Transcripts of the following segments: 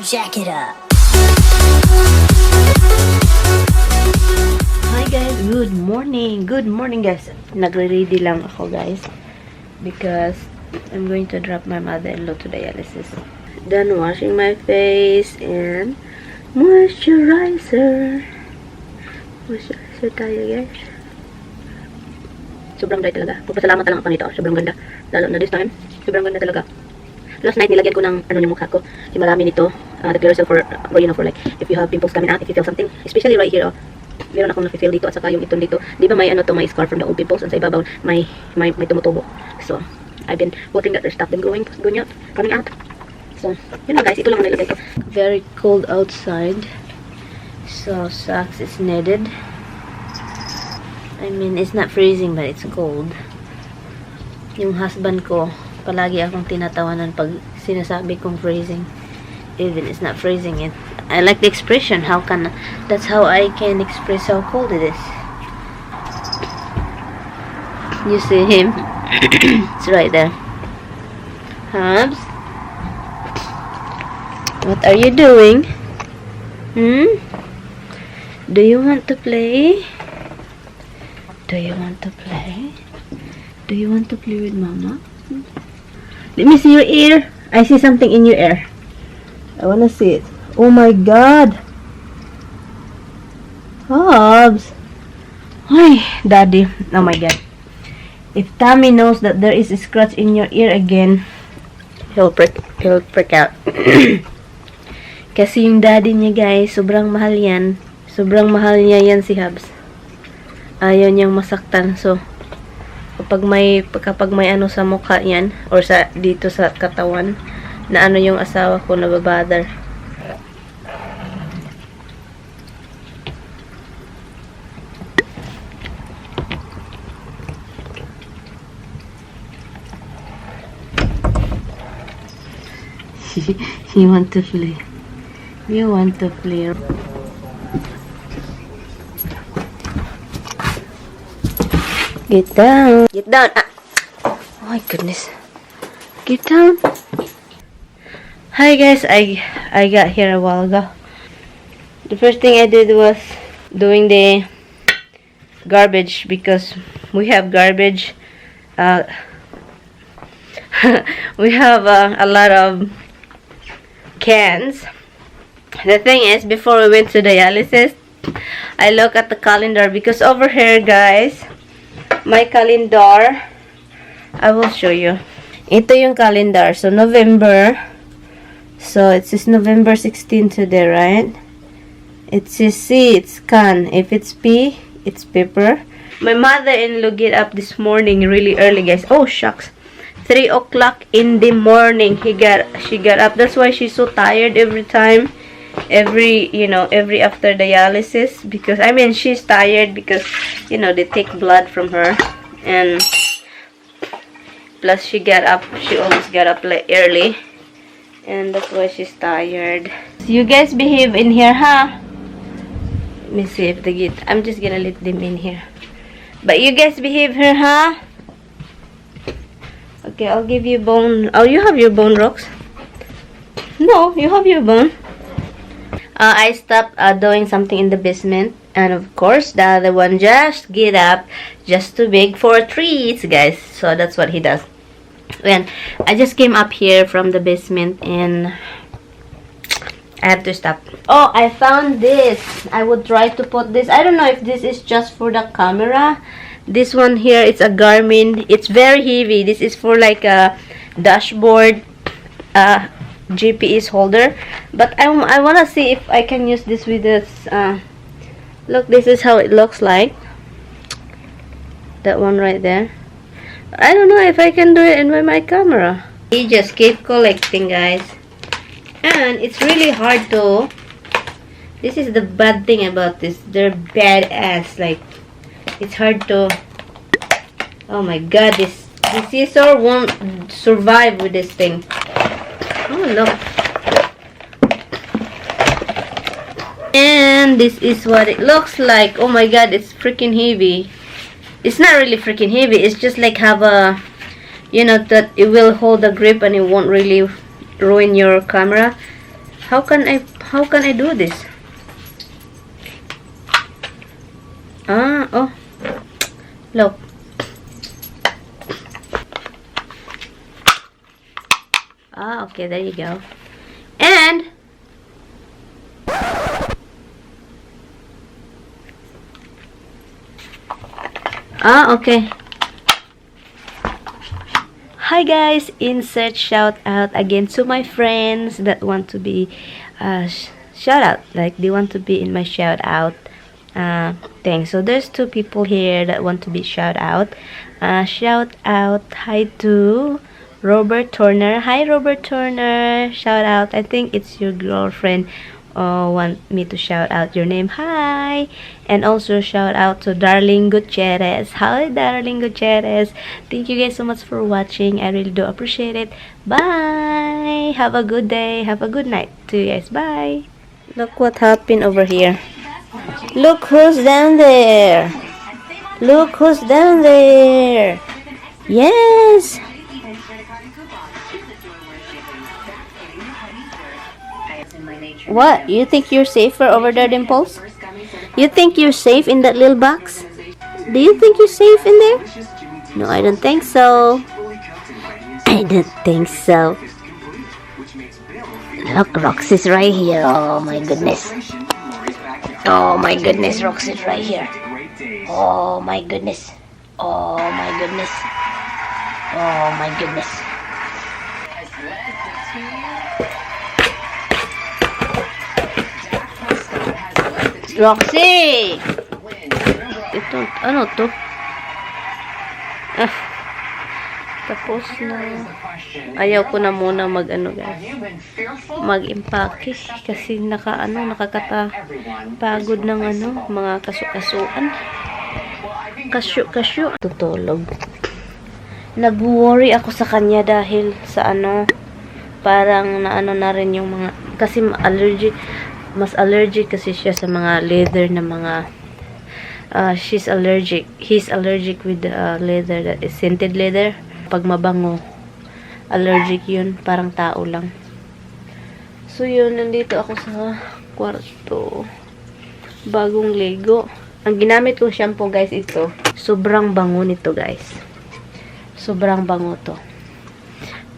Jack it up. Hi guys, good morning. Good morning guys. Nagre-ready lang ako guys because I'm going to drop my mother-in-law to dialysis. Done washing my face and moisturizer. Moisturizer tayo guys. Sobrang dry talaga. Pagpasalamat lang ako nito. Sobrang ganda. Lalo na this time. Sobrang ganda talaga. Last night nilagyan ko ng yung mukha ko. Yung marami nito. The clear cell for you know, for like if you have pimples coming out, if you feel something, especially right here, oh. Meron akong nafe-feel dito at saka yung itong dito. Di ba may ano to, may scar from the old pimples, and sa ibabaw may tumutubo. So, I've been hoping that their stuff been going out, coming out. So, yun lang guys, ito lang ang nilagay ko. Very cold outside. So, socks is needed. I mean, it's not freezing but it's cold. Yung husband ko, palagi akong tinatawanan pag sinasabi kong freezing. Even it's not freezing it. I like the expression. That's how I can express how cold it is. You see him? It's right there. Hubs? What are you doing? Do you want to play? Do you want to play? Do you want to play with mama? Let me see your ear. I see something in your ear. I wanna see it. Oh my god. Hobbs. Hi, Daddy. Oh my god. If Tommy knows that there is a scratch in your ear again, he'll freak out. Kasi yung daddy niya guys, sobrang mahal yan. Sobrang mahal niya yan si Hobbs. Ayaw niyang masaktan. So, kapag may ano sa mukha yan, or sa dito sa katawan, na ano yung asawa ko na babother. You want to play. You want to play. Get down. Get down. Ah. Oh my goodness. Get down. Hi guys, I got here a while ago. The first thing I did was doing the garbage because we have garbage. We have a lot of cans. The thing is, before we went to dialysis, I look at the calendar because over here guys, my calendar, I will show you. Ito yung calendar. So November. So it says November 16 today, right? It says C, it's can. If it's P, it's pepper. My mother-in-law get up this morning really early, guys. Oh shucks, 3 o'clock in the morning. She got up. That's why she's so tired every time. Every after dialysis, because I mean she's tired because they take blood from her, and plus she always got up like early, and that's why she's tired. So you guys behave in here, huh? Let me see if they get. I'm just gonna let them in here, but you guys behave here, huh? Okay, I'll give you bone. Oh, you have your bone, Rox? No, you have your bone. I stopped doing something in the basement, and of course the other one just get up just too big for treats, guys. So that's what he does. When I just came up here from the basement and I have to stop. Oh, I found this. I would try to put this. I don't know if this is just for the camera. This one here, it's a Garmin. It's very heavy. This is for like a dashboard GPS holder, but I want to see if I can use this with this. Look, this is how it looks like. That one right there. I don't know if I can do it in my camera. We just keep collecting, guys, and it's really hard to. This is the bad thing about this. They're badass. Like, it's hard to. Oh my god, this scissor won't survive with this thing. Oh look. And this is what it looks like. Oh my god, it's freaking heavy. It's not really freaking heavy. It's just like have a, that it will hold the grip and it won't really ruin your camera. How can I do this? Oh. Look. Okay, there you go. And okay. Hi guys, insert shout out again to my friends that want to be shout out, like they want to be in my shout out thing. So there's two people here that want to be shout out. Shout out hi to Robert Turner. Hi Robert Turner, shout out. I think it's your girlfriend want me to shout out your name. Hi. And also shout out to Darling Gutierrez. Hi Darling Gutierrez. Thank you guys so much for watching. I really do appreciate it. Bye. Have a good day. Have a good night to you guys. Bye. Look what happened over here. Look who's down there. Look who's down there. Yes. What? You think you're safer over there, Dimples? You think you're safe in that little box? Do you think you're safe in there? No, I don't think so. I don't think so. Look, Roxy's right here. Oh my goodness. Oh my goodness, Roxy's right here. Oh my goodness. Oh my goodness. Oh my goodness. Roxy! Ito, ano to? Tapos na. Ayaw ko na muna mag-ano guys. Mag-impake. Kasi nakakapagod ng mga kasu-kasuan. Kasyo. Tutulog. Nag-worry ako sa kanya dahil sa parang na rin yung mga, kasi mas allergic kasi siya sa mga leather na mga he's allergic with leather that is scented leather. Pag mabango, allergic yun, parang tao lang. So yun, nandito ako sa kwarto, bagong Lego. Ang ginamit kong shampoo guys, ito sobrang bango nito guys, sobrang bango to.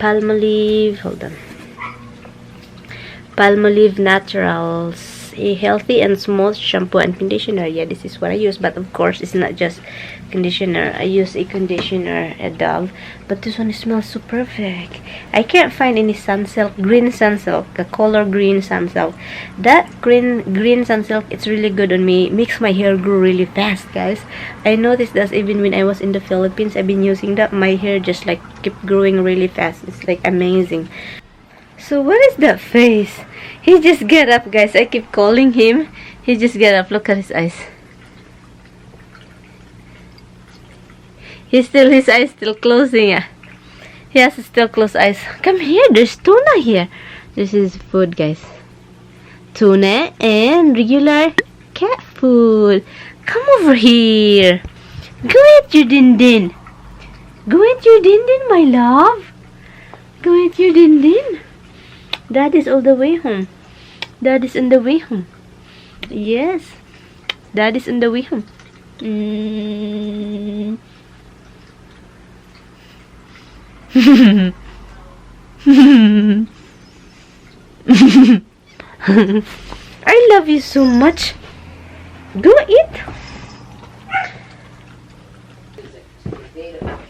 Palmolive Naturals, a healthy and smooth shampoo and conditioner. Yeah, this is what I use, but of course it's not just conditioner. I use a conditioner, a Dove, but this one smells so perfect. I can't find any Sunsilk, green Sunsilk, a color green Sunsilk. That green Sunsilk, it's really good on me. Makes my hair grow really fast, guys. I noticed that even when I was in the Philippines, I've been using that. My hair just like keep growing really fast. It's like amazing. So what is that face? He just get up, guys. I keep calling him. He just get up. Look at his eyes. His eyes still closing. He has still closed eyes. Come here. There's tuna here. This is food, guys. Tuna and regular cat food. Come over here. Go eat your din-din. Go eat your din-din, my love. Go eat your din-din. Dad is all the way home. Dad is on the way home. Yes. Dad is on the way home. I love you so much. Go eat.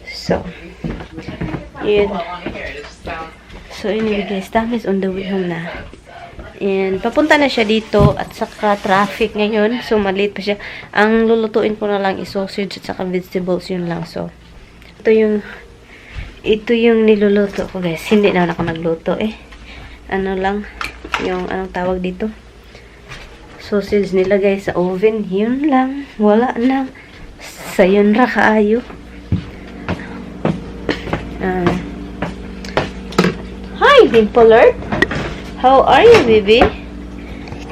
So, yun. So, anyway guys, Tam is on the way home na. And, papunta na siya dito at saka traffic ngayon. So, maliit pa siya. Ang lulutuin ko na lang is sausage at saka vegetables, yun lang. So, ito yung niluluto ko guys. Hindi na ako nagluto Ano lang, yung anong tawag dito? Sausage nilagay sa oven. Yun lang. Wala lang. Sayon ra kaayo. Hi, Dimple Earth. How are you, baby?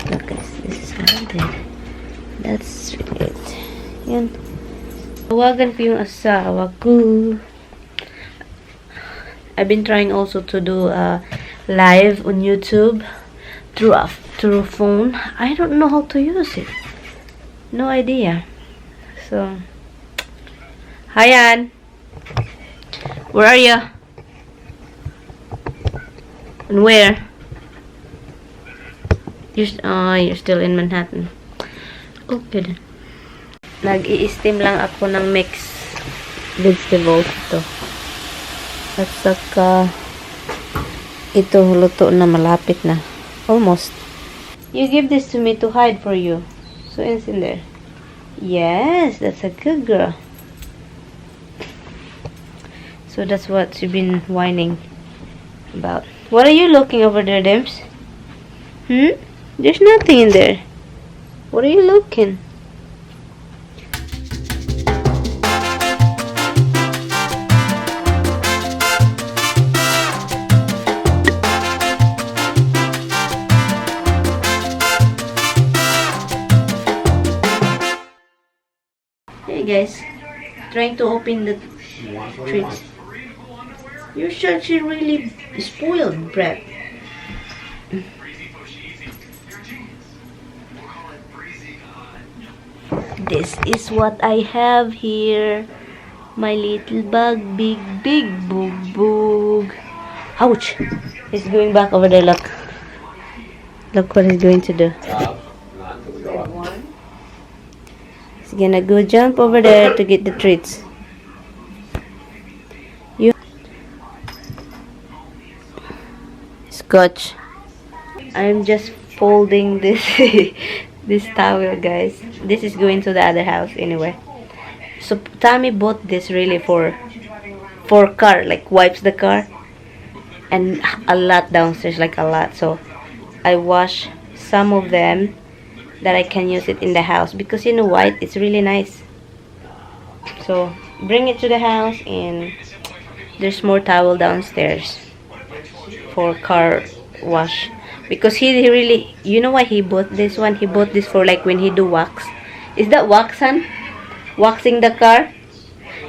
Look, guys, this is what I did. That's it. Yan. Tawagan ko yung asawa ko. I've been trying also to do a live on YouTube through phone. I don't know how to use it. No idea. So, hi Ann. Where are you? And where? You're still in Manhattan. Okay then. Nag-i-steam lang ako ng mixed vegetables ito. At saka ito luto na, malapit na. Almost. You give this to me to hide for you. So it's in there. Yes, that's a good girl. So that's what you've been whining about. What are you looking over there, Dims? There's nothing in there. What are you looking? Hey guys, trying to open the treats. You're such a really spoiled brat. This is what I have here. My little bug, big boog boog. Ouch! He's going back over there, look. Look what he's going to do. He's gonna go jump over there to get the treats. Scotch. I'm just folding this this towel, guys. This is going to the other house anyway. So Tommy bought this really for car, like wipes the car, and a lot downstairs, like a lot. So I wash some of them that I can use it in the house, because you know what, it's really nice. So bring it to the house, and there's more towel downstairs for car wash, because he really, you know why he bought this one? He bought this for like when he do wax. Is that wax, son? Waxing the car?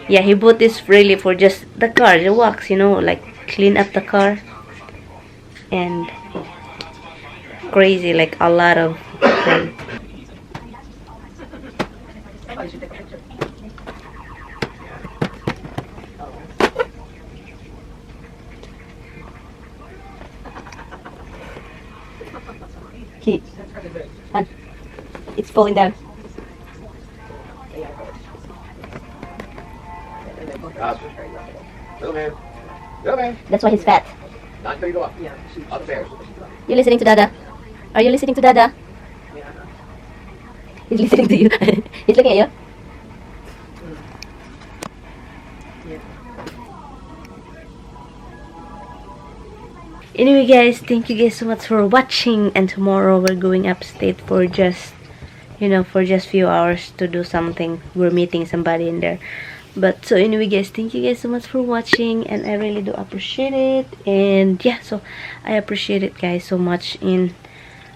Yeah, he bought this really for just the car, the wax, you know, like clean up the car. And crazy, like a lot of them. It's falling down. That's why he's fat. You listening to Dada? Are you listening to Dada? He's listening to you. He's looking at you. Anyway guys, thank you guys so much for watching, and tomorrow we're going upstate for just, you know, for just few hours to do something. We're meeting somebody in there. But so anyway guys, thank you guys so much for watching, and I really do appreciate it. And yeah, so I appreciate it guys so much, and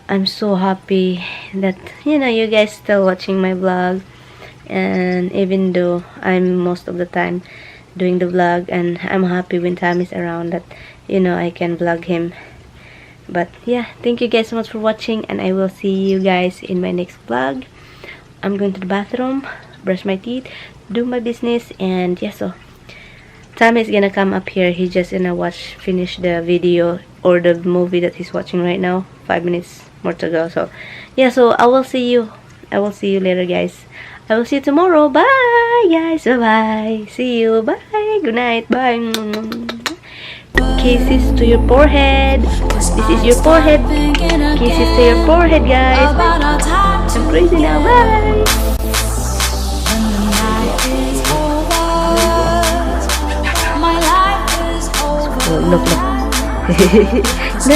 I'm so happy that, you know, you guys still watching my vlog. And even though I'm most of the time doing the vlog, and I'm happy when Tom is around, that, you know, I can vlog him. But yeah, thank you guys so much for watching, and I will see you guys in my next vlog. I'm going to the bathroom, brush my teeth, do my business, and yeah, so Tom is gonna come up here. He's just gonna finish the video or the movie that he's watching right now. 5 minutes more to go. So yeah, so I will see you later guys. I will see you tomorrow. Bye guys. Bye bye. See you. Bye. Good night. Bye. Kisses to your forehead. This is your forehead. Kisses to your forehead, guys. I'm crazy now. Bye. Look. That's